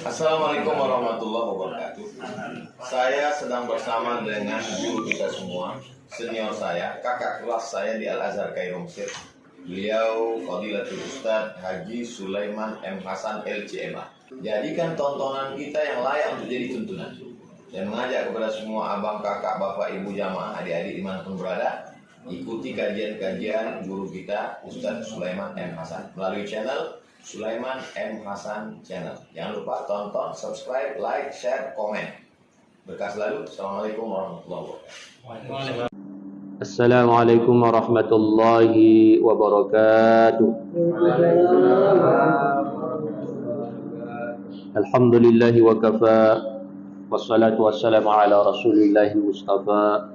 Assalamualaikum warahmatullahi wabarakatuh. Saya sedang bersama dengan guru kita semua, senior saya, kakak kelas saya di Al-Azhar Kairo Mesir. Beliau Fadilatul Ustadz Haji Sulaiman M. Hasan LCMA. Jadikan tontonan kita yang layak untuk jadi tuntunan. Dan mengajak kepada semua abang, kakak, bapak, ibu, jamaah, adik-adik dimanapun berada, ikuti kajian-kajian guru kita Ustadz Sulaiman M. Hasan melalui channel Sulaiman M. Hasan Channel. Jangan lupa tonton, subscribe, like, share, komen. Berkah selalu. Assalamualaikum warahmatullahi wabarakatuh. Assalamualaikum warahmatullahi wabarakatuh. Alhamdulillahi wa kafa, wassalatu wassalamu ala rasulillahi mustafa.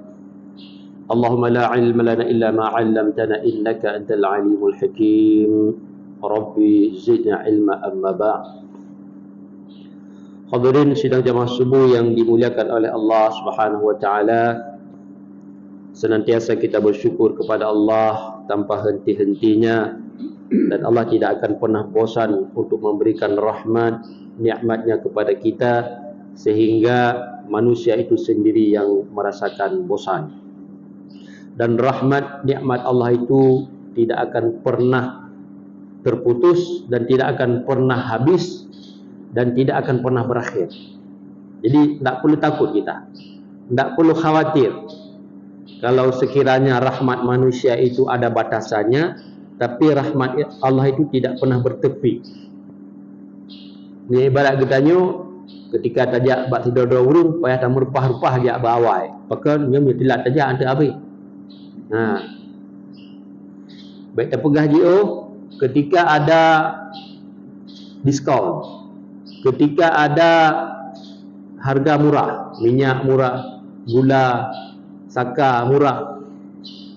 Allahumma la ilma lana illa ma 'allamtana innaka antal alimul hakim. Rabbi zidna ilma amma ba'. Hadirin sidang jamaah subuh yang dimuliakan oleh Allah Subhanahu wa taala, senantiasa kita bersyukur kepada Allah tanpa henti-hentinya, dan Allah tidak akan pernah bosan untuk memberikan rahmat nikmatnya kepada kita sehingga manusia itu sendiri yang merasakan bosan. Dan rahmat nikmat Allah itu tidak akan pernah terputus dan tidak akan pernah habis dan tidak akan pernah berakhir. Jadi tidak perlu takut kita, tidak perlu khawatir kalau sekiranya rahmat manusia itu ada batasannya, tapi rahmat Allah itu tidak pernah bertepi. Ini ibarat katanya ketika tajak bak tidur dua urung payah tak merupah-rupah jak bawai pakai dia metilat tajak ante habis. Nah, baik terpegah jio ketika ada diskon, ketika ada harga murah, minyak murah, gula, saka murah,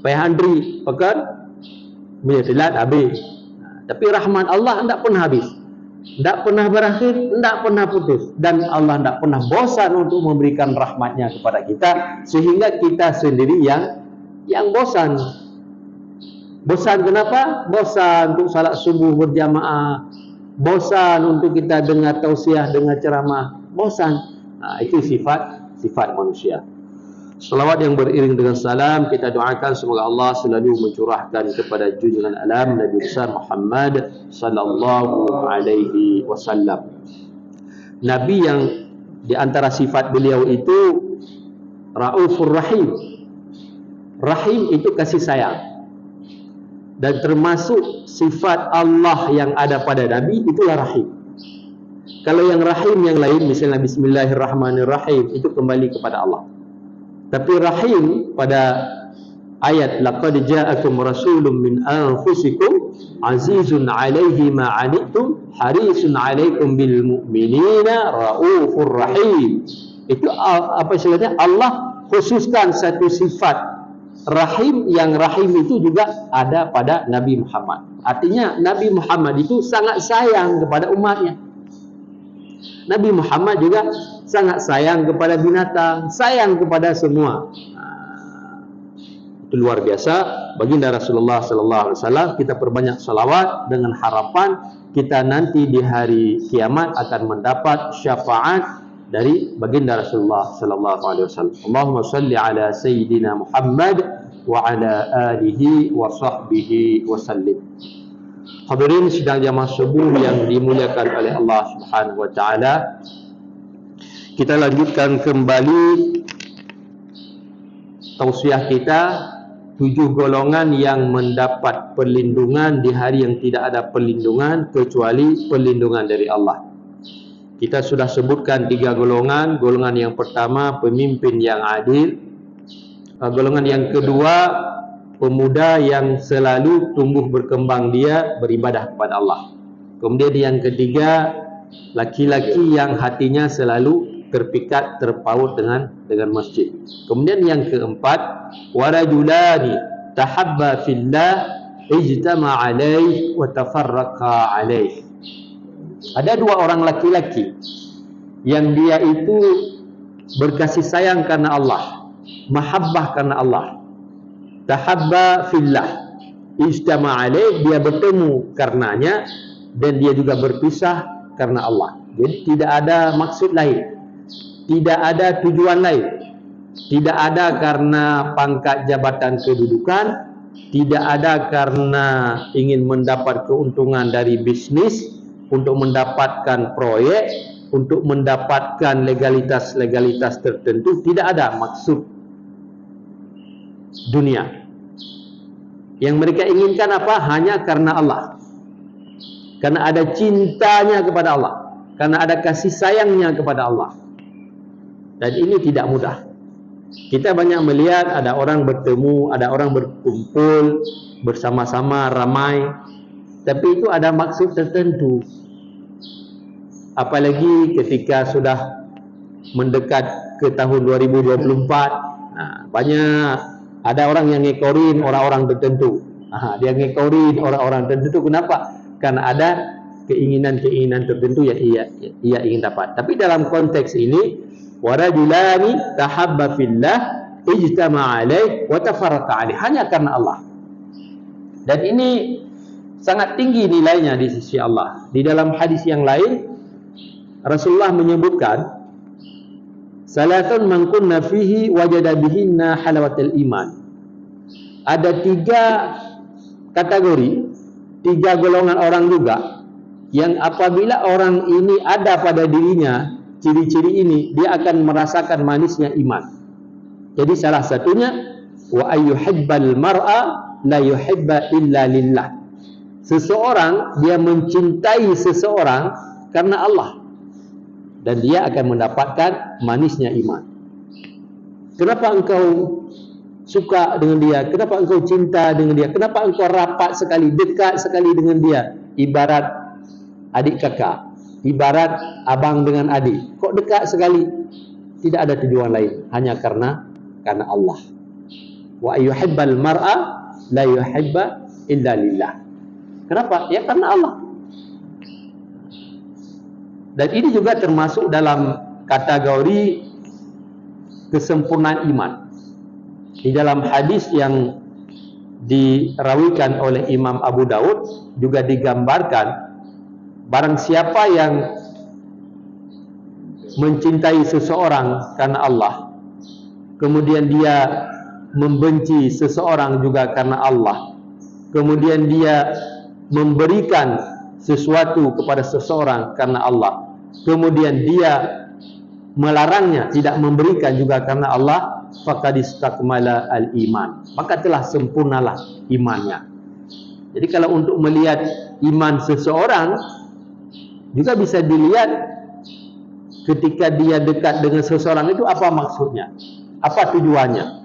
payah antri, pakai minyak habis. Tapi rahmat Allah tidak pernah habis, tidak pernah berakhir, tidak pernah putus, dan Allah tidak pernah bosan untuk memberikan rahmatnya kepada kita, sehingga kita sendiri yang bosan. Bosan kenapa? Bosan untuk salat subuh berjamaah, bosan untuk kita dengar tausiah, dengar ceramah, bosan. Nah, itu sifat manusia. Salawat yang beriring dengan salam kita doakan semoga Allah selalu mencurahkan kepada junjungan alam Nabi besar Muhammad sallallahu alaihi wasallam. Nabi yang di antara sifat beliau itu Raufur Rahim. Rahim itu kasih sayang. Dan termasuk sifat Allah yang ada pada Nabi itulah Rahim. Kalau yang Rahim yang lain, misalnya Bismillahirrahmanirrahim, itu kembali kepada Allah. Tapi Rahim pada ayat laqad ja'akum rasulun min anfusikum azizun 'alaihi ma 'anittum harisun 'alaikum bil mu'minina raufur rahim. Itu apa istilahnya? Allah khususkan satu sifat Rahim, yang Rahim itu juga ada pada Nabi Muhammad. Artinya Nabi Muhammad itu sangat sayang kepada umatnya. Nabi Muhammad juga sangat sayang kepada binatang, sayang kepada semua. Itu luar biasa. Baginda Rasulullah sallallahu alaihi wasallam, kita perbanyak salawat dengan harapan kita nanti di hari kiamat akan mendapat syafaat dari baginda Rasulullah sallallahu alaihi wasallam. Allahumma salli ala sayyidina Muhammad wa ala alihi wa sahbihi wa sallim. Hadirin sidang jamaah subuh yang dimuliakan oleh Allah Subhanahu wa taala, kita lanjutkan kembali tausiah kita 7 golongan yang mendapat perlindungan di hari yang tidak ada perlindungan kecuali perlindungan dari Allah. Kita sudah sebutkan 3 golongan. Golongan yang pertama, pemimpin yang adil. Golongan yang kedua, pemuda yang selalu tumbuh berkembang dia beribadah kepada Allah. Kemudian yang ketiga, laki-laki yang hatinya selalu terpikat, terpaut dengan masjid. Kemudian yang keempat, warajulani tahabba fillah ijtama alaih wa tafarraqa alaih. Ada 2 orang laki-laki yang dia itu berkasih sayang karena Allah, mahabbah karena Allah. Tahabba fillah ijtama alaih, dia bertemu karenanya dan dia juga berpisah karena Allah. Jadi tidak ada maksud lain, tidak ada tujuan lain, tidak ada karena pangkat jabatan kedudukan, tidak ada karena ingin mendapat keuntungan dari bisnis, untuk mendapatkan proyek, untuk mendapatkan legalitas-legalitas tertentu. Tidak ada maksud dunia. Yang mereka inginkan apa? Hanya karena Allah, karena ada cintanya kepada Allah, karena ada kasih sayangnya kepada Allah. Dan ini tidak mudah. Kita banyak melihat ada orang bertemu, ada orang berkumpul bersama-sama ramai, tapi itu ada maksud tertentu. Apalagi ketika sudah mendekat ke tahun 2024, banyak ada orang yang ngekorin orang-orang tertentu. Dia ngekorin orang-orang tertentu. Kenapa? Karena ada keinginan-keinginan tertentu yang ia ingin dapat. Tapi dalam konteks ini, warajulani tahabba fillah ijtama'a alaih wa tafarraqa alaih, hanya karena Allah. Dan ini sangat tinggi nilainya di sisi Allah. Di dalam hadis yang lain, Rasulullah menyebutkan, salatun man kunna fihi wajada bihinna halawatul iman. Ada 3 kategori, 3 golongan orang juga, yang apabila orang ini ada pada dirinya ciri-ciri ini, dia akan merasakan manisnya iman. Jadi salah satunya, wa ayyuhibbal mar'a la yuhibba illa lillah. Seseorang dia mencintai seseorang karena Allah, dan dia akan mendapatkan manisnya iman. Kenapa engkau suka dengan dia? Kenapa engkau cinta dengan dia? Kenapa engkau rapat sekali, dekat sekali dengan dia? Ibarat adik kakak, ibarat abang dengan adik. Kok dekat sekali? Tidak ada tujuan lain, hanya karena Allah. Wa ayyuhibbal mar'a la yuhibba illa lillah. Kenapa? Ya karena Allah. Dan ini juga termasuk dalam kategori kesempurnaan iman. Di dalam hadis yang dirawikan oleh Imam Abu Daud juga digambarkan, barang siapa yang mencintai seseorang karena Allah, kemudian dia membenci seseorang juga karena Allah, kemudian dia memberikan sesuatu kepada seseorang karena Allah, kemudian dia melarangnya, tidak memberikan juga karena Allah, faqad istakmala al-iman, maka telah sempurnalah imannya. Jadi kalau untuk melihat iman seseorang juga bisa dilihat ketika dia dekat dengan seseorang itu, apa maksudnya, apa tujuannya.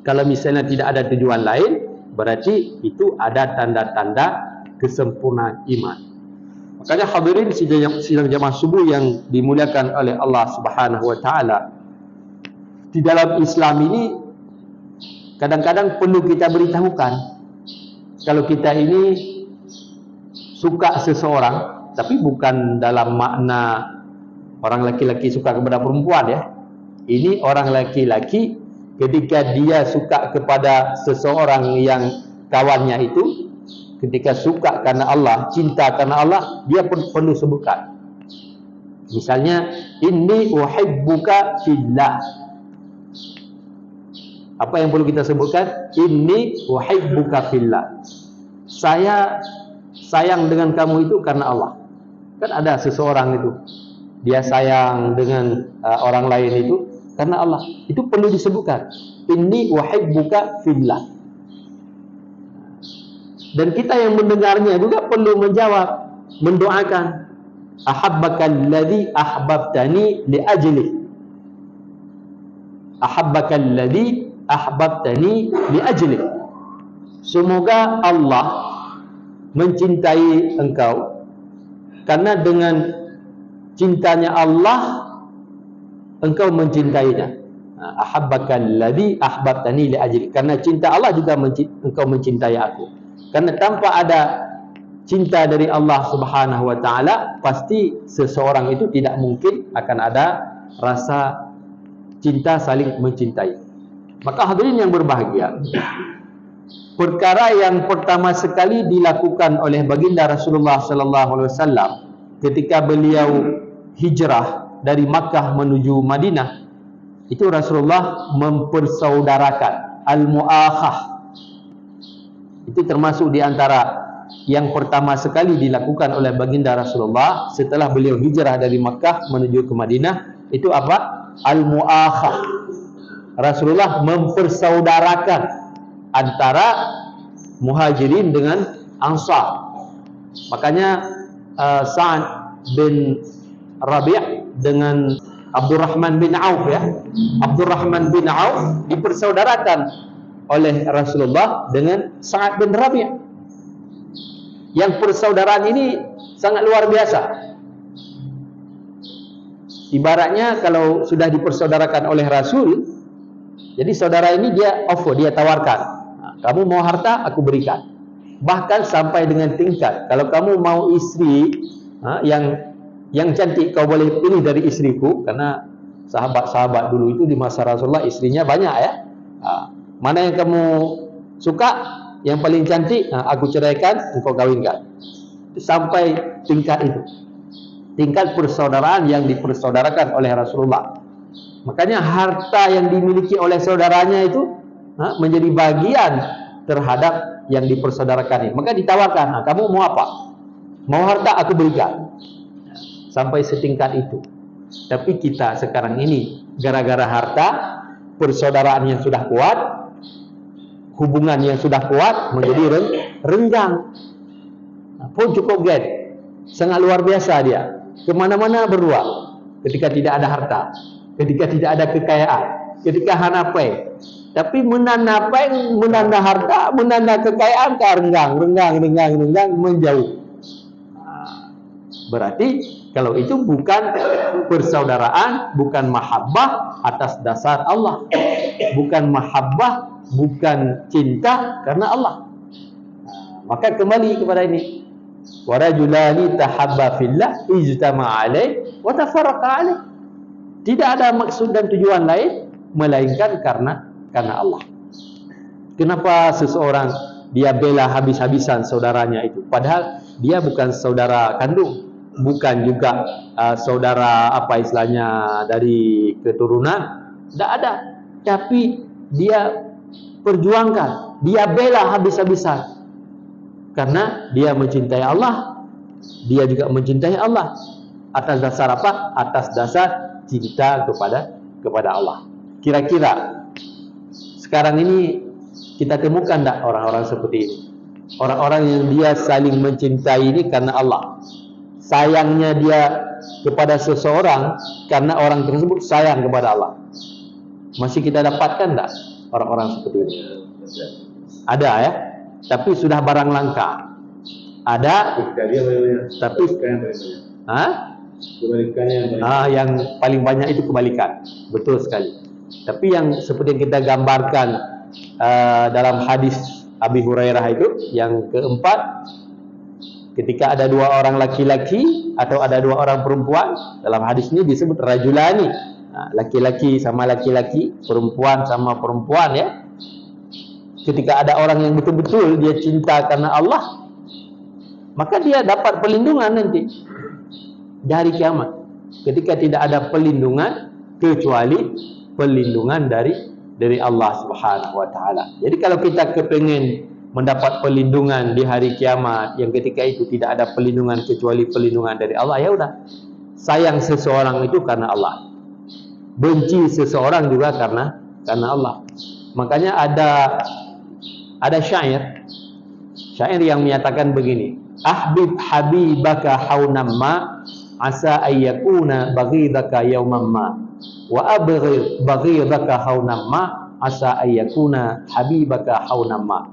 Kalau misalnya tidak ada tujuan lain, berarti itu ada tanda-tanda kesempurnaan iman. Makanya hadirin sidang jamaah subuh yang dimuliakan oleh Allah Subhanahu wa taala, di dalam Islam ini kadang-kadang perlu kita beritahukan, kalau kita ini suka seseorang, tapi bukan dalam makna orang laki-laki suka kepada perempuan ya. Ini orang laki-laki ketika dia suka kepada seseorang yang kawannya itu, ketika suka karena Allah, cinta karena Allah, dia perlu sebutkan. Misalnya, inni uhibbuka fillah. Apa yang perlu kita sebutkan? Inni uhibbuka fillah. Saya sayang dengan kamu itu karena Allah. Kan ada seseorang itu, dia sayang dengan orang lain itu karena Allah. Itu perlu disebutkan. Inni uhibbuka fillah. Dan kita yang mendengarnya juga perlu menjawab, mendoakan, ahabbakal ladzi ahbabtani li ajli. Ahabbakal ladzi ahbabtani li ajli. Semoga Allah mencintai engkau karena dengan cintanya Allah engkau mencintainya. Ahabbakal ladzi ahbabtani li ajli. Karena cinta Allah juga engkau mencintai aku. Karena tanpa ada cinta dari Allah Subhanahu wa taala, pasti seseorang itu tidak mungkin akan ada rasa cinta saling mencintai. Maka hadirin yang berbahagia, perkara yang pertama sekali dilakukan oleh baginda Rasulullah sallallahu alaihi wasallam ketika beliau hijrah dari Makkah menuju Madinah, itu Rasulullah mempersaudarakan al-mu'akhah. Itu termasuk di antara yang pertama sekali dilakukan oleh baginda Rasulullah setelah beliau hijrah dari Makkah menuju ke Madinah. Itu apa? Al-mu'akhah. Rasulullah mempersaudarakan antara Muhajirin dengan Ansar. Makanya Sa'ad bin Rabi' dengan Abdurrahman bin Auf, ya. Abdurrahman bin Auf dipersaudarakan oleh Rasulullah dengan Sa'ad bin Rabi'. Yang persaudaraan ini sangat luar biasa. Ibaratnya kalau sudah dipersaudarakan oleh Rasul, jadi saudara ini dia offer, dia tawarkan, kamu mau harta, aku berikan. Bahkan sampai dengan tingkat, kalau kamu mau istri yang cantik, kau boleh pilih dari istriku. Karena sahabat-sahabat dulu itu di masa Rasulullah istrinya banyak, ya. Mana yang kamu suka, yang paling cantik, aku ceraikan, engkau kawinkan. Sampai tingkat itu, tingkat persaudaraan yang dipersaudarakan oleh Rasulullah. Makanya harta yang dimiliki oleh saudaranya itu menjadi bagian terhadap yang dipersaudarakan ini. Maka ditawarkan, kamu mau apa? Mau harta, aku berikan. Sampai setingkat itu. Tapi kita sekarang ini, gara-gara harta, persaudaraan yang sudah kuat, hubungan yang sudah kuat menjadi renggang. Pun cukup gen, sangat luar biasa dia. Kemana-mana berdua. Ketika tidak ada harta, ketika tidak ada kekayaan, ketika hanapai. Tapi menanda harta, menanda kekayaan, renggang, menjauh. Berarti kalau itu bukan persaudaraan, bukan mahabbah atas dasar Allah, bukan mahabbah, bukan cinta karena Allah. Maka kembali kepada ini, warajulani tahabba fillah ijtama'a alaih wa tafarraqa alaih. Tidak ada maksud dan tujuan lain melainkan karena Allah. Kenapa seseorang dia bela habis-habisan saudaranya itu, padahal dia bukan saudara kandung, bukan juga saudara apa istilahnya dari keturunan, tidak ada, tapi dia perjuangkan, dia bela habis-habisan karena dia mencintai Allah, dia juga mencintai Allah. Atas dasar apa? Atas dasar cinta kepada Allah. Kira-kira sekarang ini kita temukan tak orang-orang seperti ini? Orang-orang yang dia saling mencintai ini karena Allah. Sayangnya dia kepada seseorang karena orang tersebut sayang kepada Allah. Masih kita dapatkan tak orang-orang seperti ini? Ada, ya. Tapi sudah barang langka. Ada, tapi yang paling banyak itu kebalikan. Betul sekali. Tapi yang seperti yang kita gambarkan dalam hadis Abi Hurairah itu, yang keempat, ketika ada dua orang laki-laki atau ada dua orang perempuan, dalam hadis ini disebut rajulani, laki-laki sama laki-laki, perempuan sama perempuan, ya. Ketika ada orang yang betul-betul dia cinta karena Allah, maka dia dapat perlindungan nanti dari kiamat. Ketika tidak ada perlindungan kecuali perlindungan dari Allah Subhanahu wa taala. Jadi kalau kita kepingin mendapat perlindungan di hari kiamat, yang ketika itu tidak ada perlindungan kecuali perlindungan dari Allah, ya udah, sayang seseorang itu karena Allah, benci seseorang juga karena Allah. Makanya ada syair yang menyatakan begini, ahbib habibaka haunamma asa ayyakuna baghidaka yawmamma wa abghid baghidaka haunamma asa ayyakuna habibaka haunamma.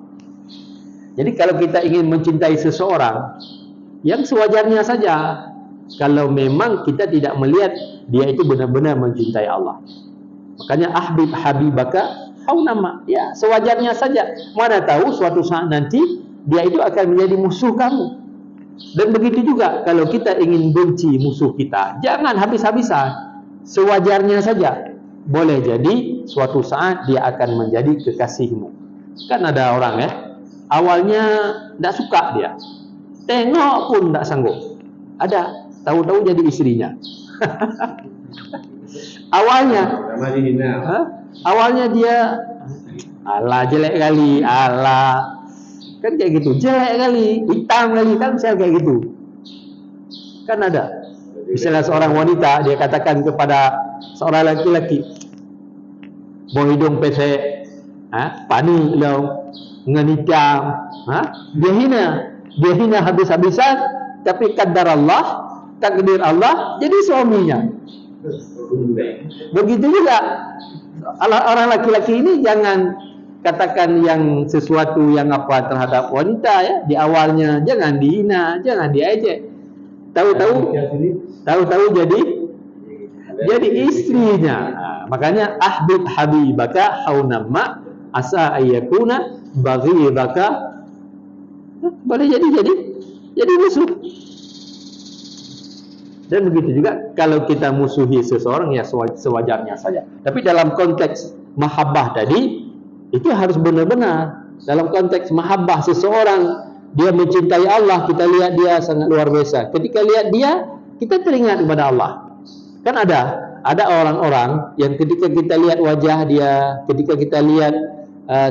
Jadi kalau kita ingin mencintai seseorang, yang sewajarnya saja, kalau memang kita tidak melihat dia itu benar-benar mencintai Allah. Makanya ahbib habibaka haunamma, ya sewajarnya saja. Mana tahu suatu saat nanti dia itu akan menjadi musuh kamu. Dan begitu juga kalau kita ingin benci musuh kita, jangan habis-habisan, sewajarnya saja. Boleh jadi suatu saat dia akan menjadi kekasihmu. Kan ada orang, ya, awalnya tidak suka dia, tengok pun tidak sanggup. Ada, tahu-tahu jadi istrinya. Awalnya, awalnya dia, Allah jelek kali, Allah, kan kayak gitu, jelek kali, hitam kali, kan misalnya kayak gitu. Kan ada. Misalnya seorang wanita, dia katakan kepada seorang laki-laki, mau hidung pesek, pani lo, dengan hitam, dia hina habis-habisan, tapi kadar Allah, takdir Allah, jadi suaminya. Begitu juga orang laki-laki ini jangan katakan yang sesuatu yang apa terhadap wanita ya di awalnya, jangan dihina, jangan diejek. Tahu-tahu jadi istrinya. Makanya ahbib habibaka haunamma asa ayyakuna baghidaka, boleh jadi musuh. Dan begitu juga kalau kita musuhi seseorang ya sewajarnya saja. Tapi dalam konteks mahabbah tadi itu harus benar-benar dalam konteks mahabbah seseorang, dia mencintai Allah, kita lihat dia sangat luar biasa. Ketika lihat dia, kita teringat kepada Allah. Kan ada orang-orang yang ketika kita lihat wajah dia, ketika kita lihat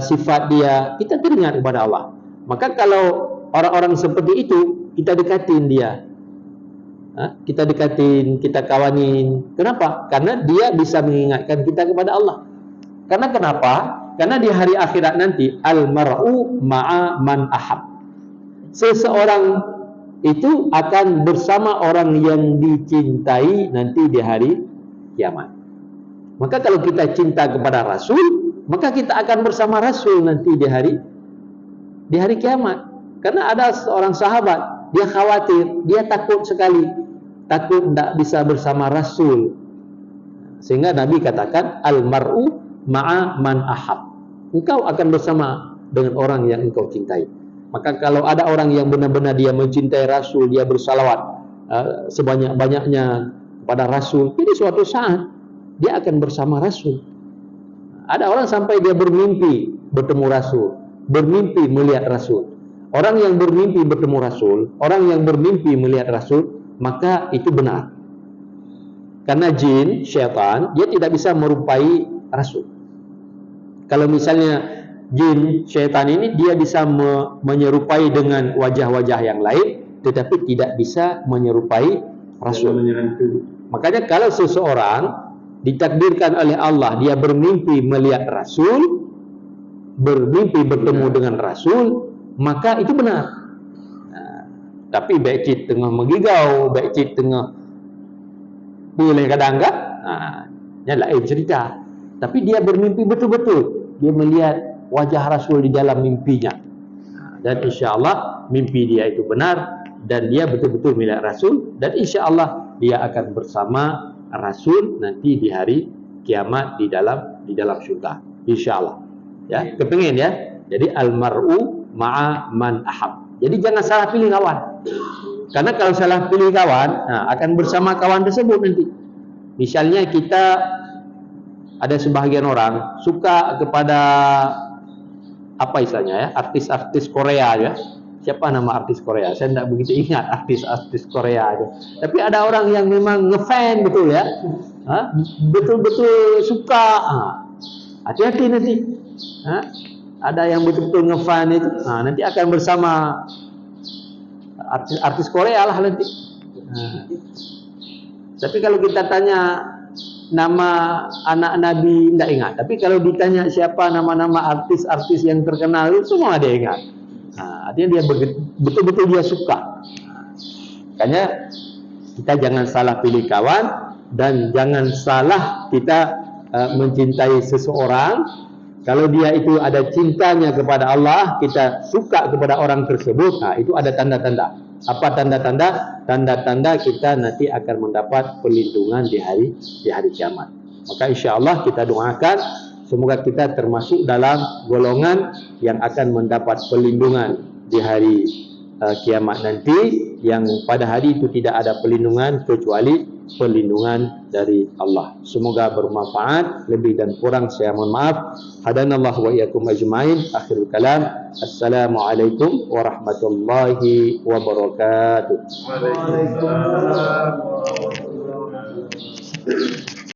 sifat dia, kita teringat kepada Allah. Maka kalau orang-orang seperti itu, kita dekatin dia. Kita dekatin, kita kawanin. Kenapa? Karena dia bisa mengingatkan kita kepada Allah. Karena kenapa? Karena di hari akhirat nanti al-mar'u ma'a man ahab. Seseorang itu akan bersama orang yang dicintai nanti di hari kiamat. Maka kalau kita cinta kepada Rasul, maka kita akan bersama Rasul nanti di hari kiamat. Karena ada seorang sahabat, dia khawatir, dia takut sekali, takut tidak bisa bersama Rasul. Sehingga Nabi katakan al-mar'u ma'a man ahab. Engkau akan bersama dengan orang yang engkau cintai. Maka kalau ada orang yang benar-benar dia mencintai Rasul, dia bersalawat sebanyak-banyaknya kepada Rasul, jadi suatu saat dia akan bersama Rasul. Ada orang sampai dia bermimpi bertemu Rasul, bermimpi melihat Rasul. Orang yang bermimpi bertemu Rasul, orang yang bermimpi melihat Rasul, maka itu benar. Karena jin, syaitan, dia tidak bisa merupai Rasul. Kalau misalnya jin, syaitan ini dia bisa menyerupai dengan wajah-wajah yang lain, tetapi tidak bisa menyerupai Rasul. Makanya kalau seseorang ditakdirkan oleh Allah, dia bermimpi melihat Rasul, bermimpi bertemu dengan Rasul, maka itu benar. Tapi baik tengah menggigau, baik tengah boleh kadang enggak, yang lain cerita. Tapi dia bermimpi betul-betul, dia melihat wajah Rasul di dalam mimpinya, dan insyaAllah mimpi dia itu benar, dan dia betul-betul melihat Rasul, dan insyaAllah dia akan bersama Rasul nanti di hari kiamat di dalam syurga, insyaAllah. Ya, kepingin ya. Jadi almar'u ma'a man ahab. Jadi jangan salah pilih kawan. Karena kalau salah pilih kawan, akan bersama kawan tersebut nanti. Misalnya kita ada sebahagian orang suka kepada apa istilahnya ya, artis-artis Korea ya. Siapa nama artis Korea? Saya tidak begitu ingat artis-artis Korea aja. Tapi ada orang yang memang ngefan betul ya. Betul-betul suka. Hati-hati nanti. Ada yang betul-betul ngefan itu, nanti akan bersama artis Korea lah nanti. Tapi kalau kita tanya nama anak Nabi, tidak ingat. Tapi kalau ditanya siapa nama-nama artis-artis yang terkenal, itu semua dia ingat. Artinya dia betul-betul dia suka. Makanya kita jangan salah pilih kawan, dan jangan salah kita mencintai seseorang. Kalau dia itu ada cintanya kepada Allah, kita suka kepada orang tersebut, itu ada tanda-tanda. Apa tanda-tanda? Tanda-tanda kita nanti akan mendapat perlindungan di hari kiamat. Maka insya-Allah kita doakan semoga kita termasuk dalam golongan yang akan mendapat perlindungan di hari kiamat nanti, yang pada hari itu tidak ada perlindungan kecuali perlindungan dari Allah. Semoga bermanfaat. Lebih dan kurang saya mohon maaf. Hadanallahu wa iyyakum ajmain. Akhirul kalam. Assalamualaikum warahmatullahi wabarakatuh. Waalaikumsalam warahmatullahi wabarakatuh.